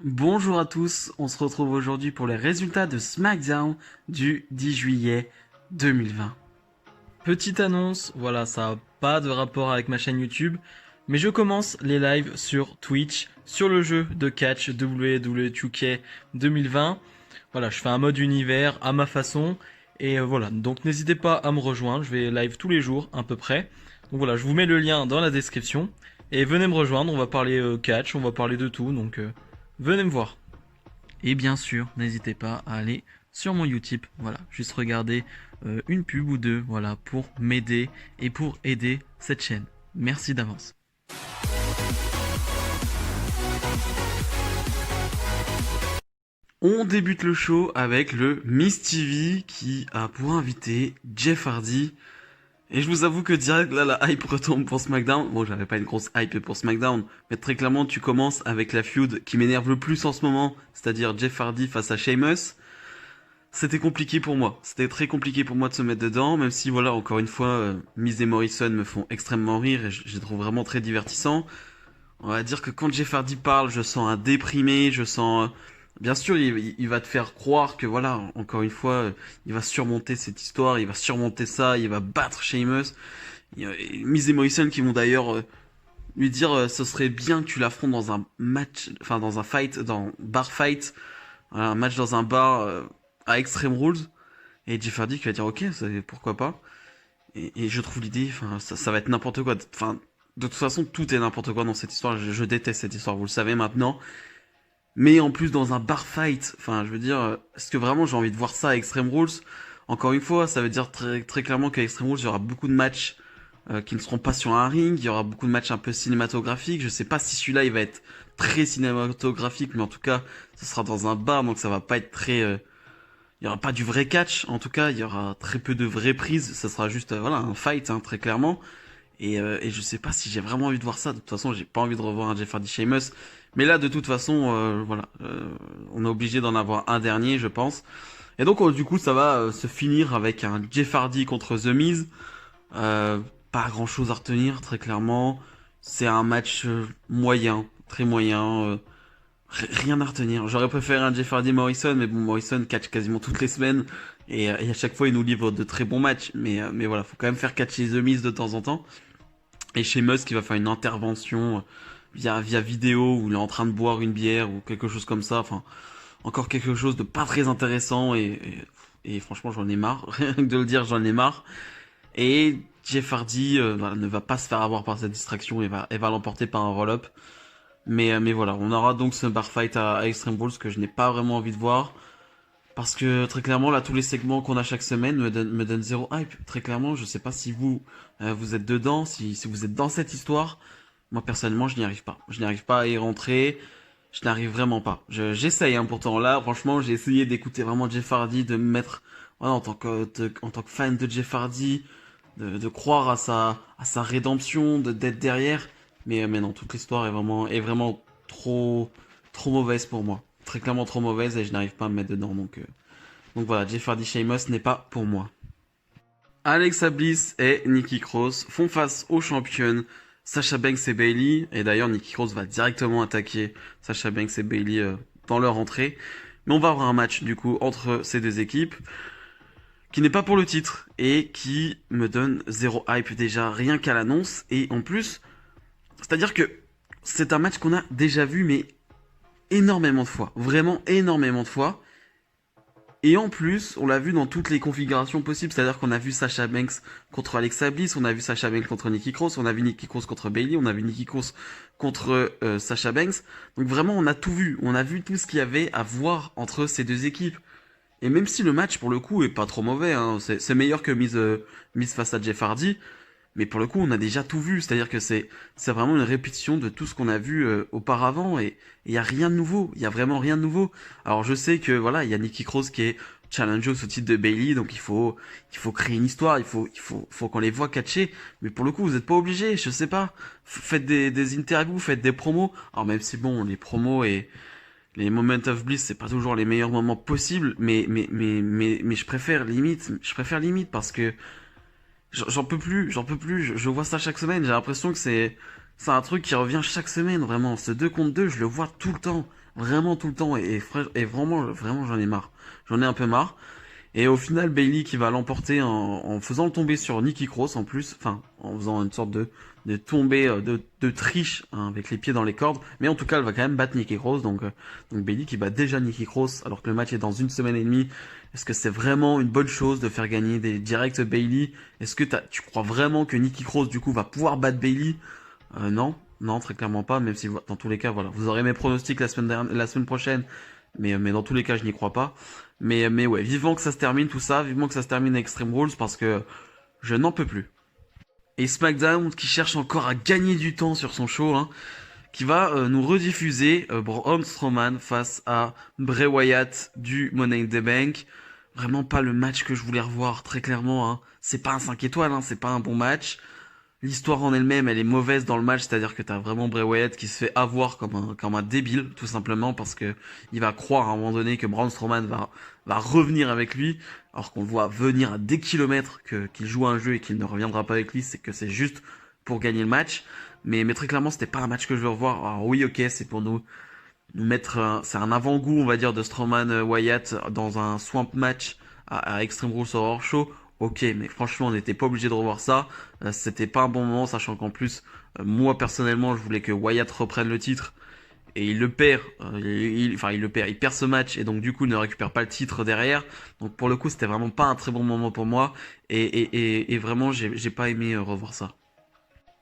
Bonjour à tous, on se retrouve aujourd'hui pour les résultats de SmackDown du 10 juillet 2020. Petite annonce, voilà, ça n'a pas de rapport avec ma chaîne YouTube, mais je commence les lives sur Twitch, sur le jeu de catch WWE 2K 2020. Voilà, je fais un mode univers à ma façon, et voilà, donc n'hésitez pas à me rejoindre, je vais live tous les jours à peu près. Donc voilà, je vous mets le lien dans la description, et venez me rejoindre, on va parler catch, on va parler de tout, donc venez me voir. Et bien sûr, n'hésitez pas à aller sur mon Utip, voilà, juste regarder une pub ou deux, voilà, pour m'aider et pour aider cette chaîne. Merci d'avance. On débute le show avec le Miss TV qui a pour invité Jeff Hardy. Et je vous avoue que direct là la hype retombe pour SmackDown. Bon, j'avais pas une grosse hype pour SmackDown, mais très clairement tu commences avec la feud qui m'énerve le plus en ce moment, c'est-à-dire Jeff Hardy face à Sheamus. C'était compliqué pour moi. C'était très compliqué pour moi de se mettre dedans, même si voilà, encore une fois, Miz et Morrison me font extrêmement rire et je les trouve vraiment très divertissants. On va dire que quand Jeff Hardy parle, je sens un déprimé, je sens... Bien sûr, il va te faire croire que voilà, encore une fois, il va surmonter cette histoire, il va surmonter ça, il va battre Sheamus. Miz et Morrison qui vont d'ailleurs lui dire ce serait bien que tu l'affrontes dans un match, enfin dans un fight, dans bar fight, voilà, un match dans un bar à Extreme Rules. Et Jeff Hardy qui va dire ok, pourquoi pas. Et je trouve l'idée, enfin ça va être n'importe quoi. Enfin, de toute façon, tout est n'importe quoi dans cette histoire. Je déteste cette histoire, vous le savez maintenant. Mais en plus dans un bar fight, enfin je veux dire, est-ce que vraiment j'ai envie de voir ça à Extreme Rules? Encore une fois, ça veut dire très clairement qu'à Extreme Rules, il y aura beaucoup de matchs qui ne seront pas sur un ring, il y aura beaucoup de matchs un peu cinématographiques. Je sais pas si celui-là il va être très cinématographique, mais en tout cas, ce sera dans un bar, donc ça va pas être très... il y aura pas du vrai catch, en tout cas, il y aura très peu de vraies prises, ça sera juste voilà un fight, hein, très clairement. Et je sais pas si j'ai vraiment envie de voir ça. De toute façon, j'ai pas envie de revoir un Jeff Hardy Sheamus. Mais là, de toute façon, voilà, on est obligé d'en avoir un dernier, je pense. Et donc, du coup, ça va se finir avec un Jeff Hardy contre The Miz. Pas grand chose à retenir, très clairement. C'est un match moyen, très moyen. Rien à retenir. J'aurais préféré un Jeff Hardy Morrison, mais bon, Morrison catch quasiment toutes les semaines. Et à chaque fois, il nous livre de très bons matchs. Mais voilà, faut quand même faire catcher The Miz de temps en temps. Et Sheamus qui va faire une intervention via vidéo où il est en train de boire une bière ou quelque chose comme ça. Enfin, encore quelque chose de pas très intéressant et franchement j'en ai marre. Rien que de le dire, j'en ai marre. Et Jeff Hardy voilà, ne va pas se faire avoir par cette distraction et va l'emporter par un roll-up. Mais voilà, on aura donc ce bar fight à Extreme Rules que je n'ai pas vraiment envie de voir. Parce que très clairement, là, tous les segments qu'on a chaque semaine me donnent zéro hype. Très clairement, je sais pas si vous, vous êtes dedans, si vous êtes dans cette histoire. Moi, personnellement, je n'y arrive pas. Je n'arrive pas à y rentrer. Je n'arrive vraiment pas. J'essaye, hein, pourtant. Là, franchement, j'ai essayé d'écouter vraiment Jeff Hardy, de me mettre, voilà, en tant que fan de Jeff Hardy, de croire à sa rédemption, d'être derrière. Mais non, toute l'histoire est vraiment trop mauvaise pour moi. Très clairement trop mauvaise et je n'arrive pas à me mettre dedans. Donc voilà, Jeff Hardy Sheamus n'est pas pour moi. Alexa Bliss et Nikki Cross font face aux championnes Sasha Banks et Bayley. Et d'ailleurs, Nikki Cross va directement attaquer Sasha Banks et Bayley dans leur entrée. Mais on va avoir un match du coup entre ces deux équipes qui n'est pas pour le titre et qui me donne zéro hype déjà rien qu'à l'annonce. Et en plus, c'est-à-dire que c'est un match qu'on a déjà vu mais énormément de fois, vraiment énormément de fois. Et en plus, on l'a vu dans toutes les configurations possibles, c'est-à-dire qu'on a vu Sasha Banks contre Alexa Bliss, on a vu Sasha Banks contre Nikki Cross, on a vu Nikki Cross contre Bayley, on a vu Nikki Cross contre Sasha Banks. Donc vraiment, on a tout vu, on a vu tout ce qu'il y avait à voir entre ces deux équipes. Et même si le match, pour le coup, est pas trop mauvais, hein, c'est meilleur que Miz face à Jeff Hardy, mais pour le coup, on a déjà tout vu, c'est-à-dire que c'est vraiment une répétition de tout ce qu'on a vu auparavant et il y a rien de nouveau, il y a vraiment rien de nouveau. Alors je sais que voilà, il y a Nikki Cross qui est challenger au titre de Bayley, donc il faut créer une histoire, faut qu'on les voit catcher, mais pour le coup, vous êtes pas obligés, je sais pas. Faites des interviews, faites des promos. Alors même si bon, les promos et les Moments of Bliss, c'est pas toujours les meilleurs moments possibles, mais je préfère limite parce que j'en peux plus, je vois ça chaque semaine, j'ai l'impression que c'est un truc qui revient chaque semaine, vraiment. Ce 2 contre 2 je le vois tout le temps. vraiment tout le temps et vraiment, vraiment j'en ai marre. J'en ai un peu marre. Et au final, Bailey qui va l'emporter en faisant le tomber sur Nikki Cross en plus, enfin en faisant une sorte de tombée de triche hein, avec les pieds dans les cordes, mais en tout cas elle va quand même battre Nikki Cross, donc Bailey qui bat déjà Nikki Cross alors que le match est dans une semaine et demie. Est-ce que c'est vraiment une bonne chose de faire gagner des directs Bailey? Est-ce que tu crois vraiment que Nikki Cross du coup va pouvoir battre Bailey? Non, non très clairement pas, même si dans tous les cas voilà, vous aurez mes pronostics la semaine prochaine, mais dans tous les cas je n'y crois pas. Mais ouais, vivement que ça se termine tout ça, vivement que ça se termine à Extreme Rules parce que je n'en peux plus. Et SmackDown qui cherche encore à gagner du temps sur son show, hein, qui va nous rediffuser Braun Strowman face à Bray Wyatt du Money in the Bank. Vraiment pas le match que je voulais revoir, très clairement. Hein. C'est pas un 5 étoiles, hein, c'est pas un bon match. L'histoire en elle-même, elle est mauvaise dans le match, c'est-à-dire que t'as vraiment Bray Wyatt qui se fait avoir comme un débile, tout simplement, parce que il va croire à un moment donné que Braun Strowman va revenir avec lui, alors qu'on le voit venir à des kilomètres, qu'il joue un jeu et qu'il ne reviendra pas avec lui, c'est que c'est juste pour gagner le match. Mais très clairement, c'était pas un match que je veux revoir. Alors oui, ok, c'est pour nous mettre, c'est un avant-goût, on va dire, de Strowman Wyatt dans un swamp match à Extreme Rules Horror Show. Ok, mais franchement, on n'était pas obligé de revoir ça. C'était pas un bon moment, sachant qu'en plus, moi personnellement, je voulais que Wyatt reprenne le titre et il le perd. Enfin, il le perd. Il perd ce match et donc du coup, il ne récupère pas le titre derrière. Donc pour le coup, c'était vraiment pas un très bon moment pour moi et vraiment, j'ai pas aimé revoir ça.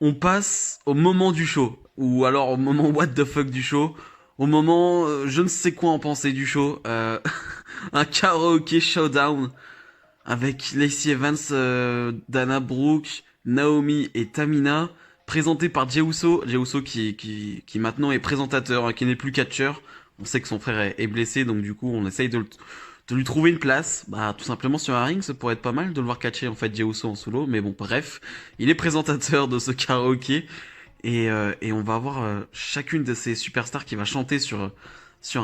On passe au moment du show, ou alors au moment what the fuck du show, au moment je ne sais quoi en penser du show, un karaoke showdown avec Lacey Evans, Dana Brooke, Naomi et Tamina, présenté par Jey Uso, qui maintenant est présentateur, hein, qui n'est plus catcheur. On sait que son frère est blessé, donc du coup on essaye de lui trouver une place, bah tout simplement sur un ring, ça pourrait être pas mal de le voir catcher en fait Jey Uso en solo, mais bon bref, il est présentateur de ce karaoké et on va avoir chacune de ces superstars qui va chanter sur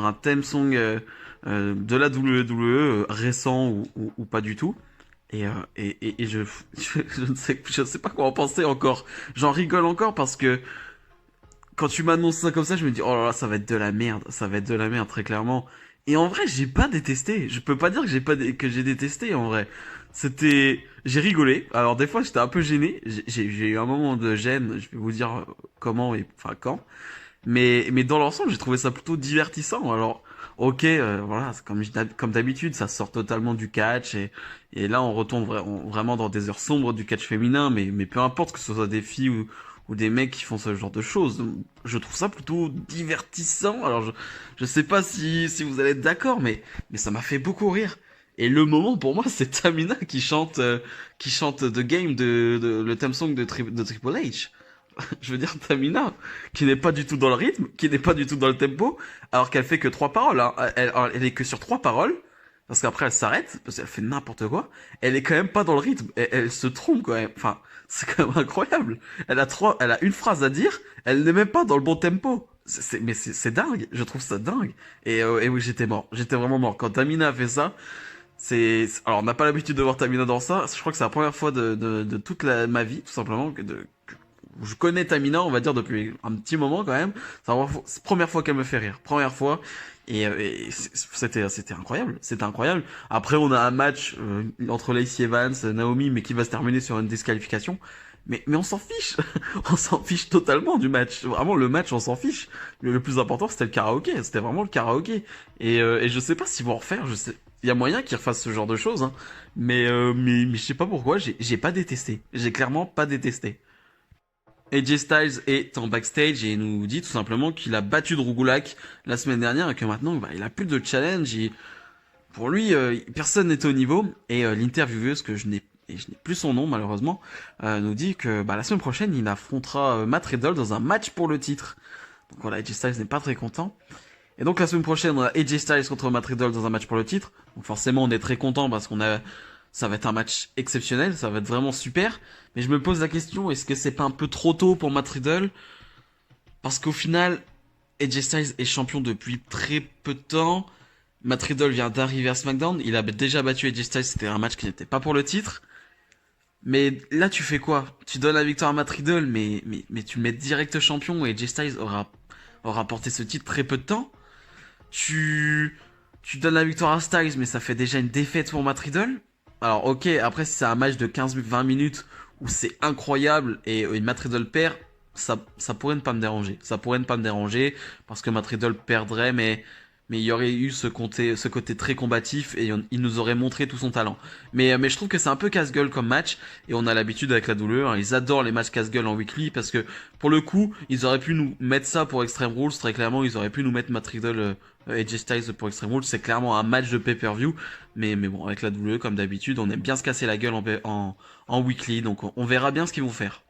un theme song de la WWE récent ou pas du tout. Et je ne sais pas quoi en penser encore. J'en rigole encore parce que quand tu m'annonces ça comme ça, je me dis, oh là là, ça va être de la merde. Ça va être de la merde, très clairement. Et en vrai, j'ai pas détesté. Je peux pas dire que que j'ai détesté, en vrai. J'ai rigolé. Alors, des fois, j'étais un peu gêné. J'ai eu un moment de gêne. Je vais vous dire comment et, enfin, quand. Mais dans l'ensemble, j'ai trouvé ça plutôt divertissant. Alors, ok, voilà, c'est comme d'habitude, ça sort totalement du catch et là, on retourne vraiment dans des heures sombres du catch féminin, mais peu importe que ce soit des filles ou des mecs qui font ce genre de choses, je trouve ça plutôt divertissant. Alors, je sais pas si vous allez être d'accord, mais ça m'a fait beaucoup rire. Et le moment pour moi, c'est Tamina qui chante The Game le theme song de Triple H. Je veux dire Tamina, qui n'est pas du tout dans le rythme, qui n'est pas du tout dans le tempo, alors qu'elle fait que trois paroles. Hein. Elle est que sur trois paroles, parce qu'après elle s'arrête, parce qu'elle fait n'importe quoi. Elle est quand même pas dans le rythme. Elle se trompe quand même. Enfin, c'est quand même incroyable. Elle a une phrase à dire, elle n'est même pas dans le bon tempo. Mais c'est dingue. Je trouve ça dingue. Et oui, j'étais mort. J'étais vraiment mort. Quand Tamina a fait ça, alors on n'a pas l'habitude de voir Tamina dans ça. Je crois que c'est la première fois de toute ma vie, tout simplement, je connais Tamina, on va dire, depuis un petit moment quand même. C'est la première fois qu'elle me fait rire. Première fois. C'était incroyable. C'était incroyable. Après, on a un match entre Lacey Evans, Naomi, mais qui va se terminer sur une disqualification. Mais on s'en fiche. On s'en fiche totalement du match. Vraiment, le match, on s'en fiche. Le plus important, c'était le karaoké. C'était vraiment le karaoké. Et je sais pas s'ils vont en refaire. Je sais. Il y a moyen qu'ils refassent ce genre de choses. Hein. Mais je sais pas pourquoi. J'ai pas détesté. J'ai clairement pas détesté. AJ Styles est en backstage et nous dit tout simplement qu'il a battu Drew Gulak la semaine dernière et que maintenant bah, il a plus de challenge. Pour lui, personne n'est au niveau. Et l'intervieweuse, je n'ai plus son nom malheureusement, nous dit que bah, la semaine prochaine il affrontera Matt Riddle dans un match pour le titre. Donc voilà, AJ Styles n'est pas très content. Et donc la semaine prochaine on a AJ Styles contre Matt Riddle dans un match pour le titre. Donc forcément on est très content parce ça va être un match exceptionnel, ça va être vraiment super. Mais je me pose la question, est-ce que c'est pas un peu trop tôt pour Matt Riddle? Parce qu'au final, AJ Styles est champion depuis très peu de temps. Matt Riddle vient d'arriver à SmackDown. Il a déjà battu AJ Styles, c'était un match qui n'était pas pour le titre. Mais là, tu fais quoi? Tu donnes la victoire à Matt Riddle, mais tu le mets direct champion et AJ Styles aura porté ce titre très peu de temps. tu donnes la victoire à Styles, mais ça fait déjà une défaite pour Matt Riddle. Alors ok, après si c'est un match de 15-20 minutes où c'est incroyable et Matt Riddle perd, ça pourrait ne pas me déranger. Ça pourrait ne pas me déranger parce que Matt Riddle perdrait, mais il y aurait eu ce côté très combatif et il nous aurait montré tout son talent. Mais je trouve que c'est un peu casse-gueule comme match et on a l'habitude avec la douleur. Ils adorent les matchs casse-gueule en weekly parce que pour le coup, ils auraient pu nous mettre ça pour Extreme Rules. Très clairement, ils auraient pu nous mettre Matt Riddle et AJ Styles pour Extreme Rules. C'est clairement un match de pay-per-view. Mais bon, avec la douleur, comme d'habitude, on aime bien se casser la gueule en weekly. Donc on verra bien ce qu'ils vont faire.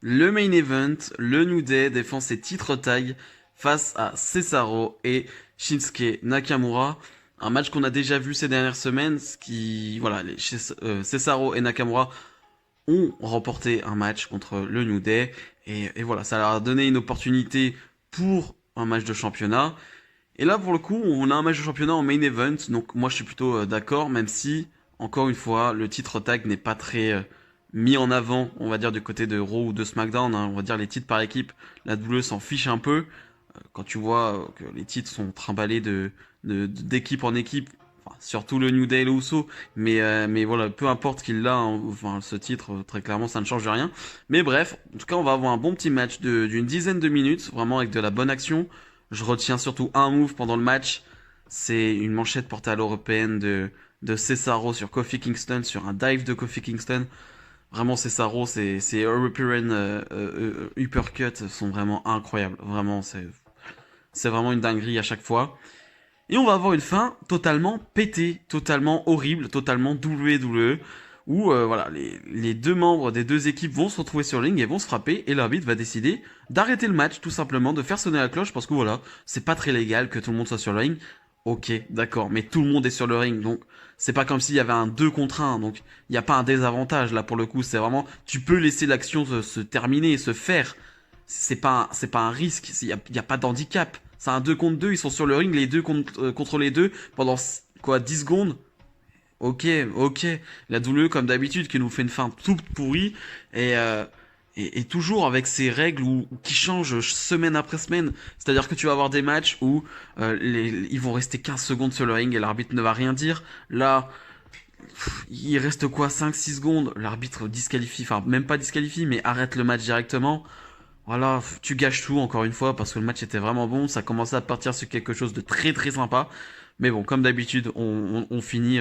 Le main event, le New Day défend ses titres tag face à Cesaro et Shinsuke Nakamura. Un match qu'on a déjà vu ces dernières semaines, voilà, Cesaro et Nakamura ont remporté un match contre le New Day et voilà, ça leur a donné une opportunité pour un match de championnat. Et là, pour le coup, on a un match de championnat en main event, donc moi je suis plutôt d'accord, même si, encore une fois, le titre tag n'est pas très mis en avant, on va dire, du côté de Raw ou de SmackDown, hein. On va dire les titres par équipe, la WWE s'en fiche un peu. Quand tu vois que les titres sont trimballés d'équipe en équipe, enfin, surtout le New Day et le Uso, mais voilà, peu importe qu'il l'a, hein, enfin, ce titre, très clairement, ça ne change rien. Mais bref, en tout cas, on va avoir un bon petit match d'une dizaine de minutes, vraiment avec de la bonne action. Je retiens surtout un move pendant le match, c'est une manchette portée à l'européenne de Cesaro sur Kofi Kingston, sur un dive de Kofi Kingston. Vraiment, Cesaro, c'est European uppercut sont vraiment incroyables. Vraiment, c'est vraiment une dinguerie à chaque fois. Et on va avoir une fin totalement pétée, totalement horrible, totalement WWE, où voilà, les deux membres des deux équipes vont se retrouver sur le ring et vont se frapper, et l'arbitre va décider d'arrêter le match, tout simplement, de faire sonner la cloche, parce que voilà, c'est pas très légal que tout le monde soit sur le ring. Ok, d'accord, mais tout le monde est sur le ring, donc c'est pas comme s'il y avait un 2 contre 1, donc il n'y a pas un désavantage là pour le coup, c'est vraiment, tu peux laisser l'action se terminer, se faire, c'est pas un risque, y a pas d'handicap. C'est un 2 contre 2, ils sont sur le ring, les deux contre les deux, pendant quoi, 10 secondes. Ok, ok. La douleur, comme d'habitude, qui nous fait une fin toute pourrie, et, euh, et toujours avec ces règles qui changent semaine après semaine. C'est-à-dire que tu vas avoir des matchs où ils vont rester 15 secondes sur le ring et l'arbitre ne va rien dire. Là, il reste quoi, 5-6 secondes, l'arbitre disqualifie, enfin même pas disqualifie, mais arrête le match directement. Voilà, tu gâches tout encore une fois parce que le match était vraiment bon, ça commençait à partir sur quelque chose de très très sympa. Mais bon, comme d'habitude, on finit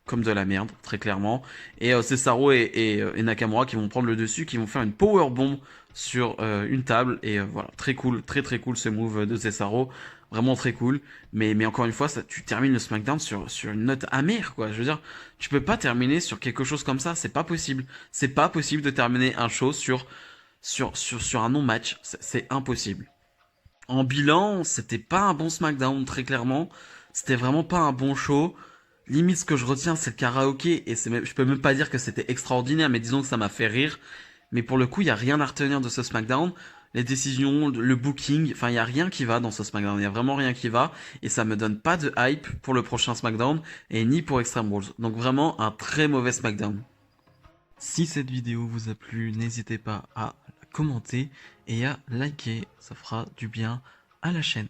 comme de la merde, très clairement. Et c'est Cesaro et Nakamura qui vont prendre le dessus, qui vont faire une power bomb sur une table. Et voilà, très cool, très très cool ce move de Cesaro. Vraiment très cool. Mais encore une fois, tu termines le SmackDown sur une note amère, quoi. Je veux dire, tu peux pas terminer sur quelque chose comme ça, c'est pas possible. C'est pas possible de terminer un show sur un non-match. C'est impossible. En bilan, c'était pas un bon SmackDown, très clairement. C'était vraiment pas un bon show. Limite, ce que je retiens, c'est le karaoké. Et je peux même pas dire que c'était extraordinaire, mais disons que ça m'a fait rire. Mais pour le coup, il y a rien à retenir de ce SmackDown. Les décisions, le booking, enfin, il y a rien qui va dans ce SmackDown. Il y a vraiment rien qui va. Et ça me donne pas de hype pour le prochain SmackDown et ni pour Extreme Rules. Donc vraiment un très mauvais SmackDown. Si cette vidéo vous a plu, n'hésitez pas à la commenter et à liker. Ça fera du bien à la chaîne.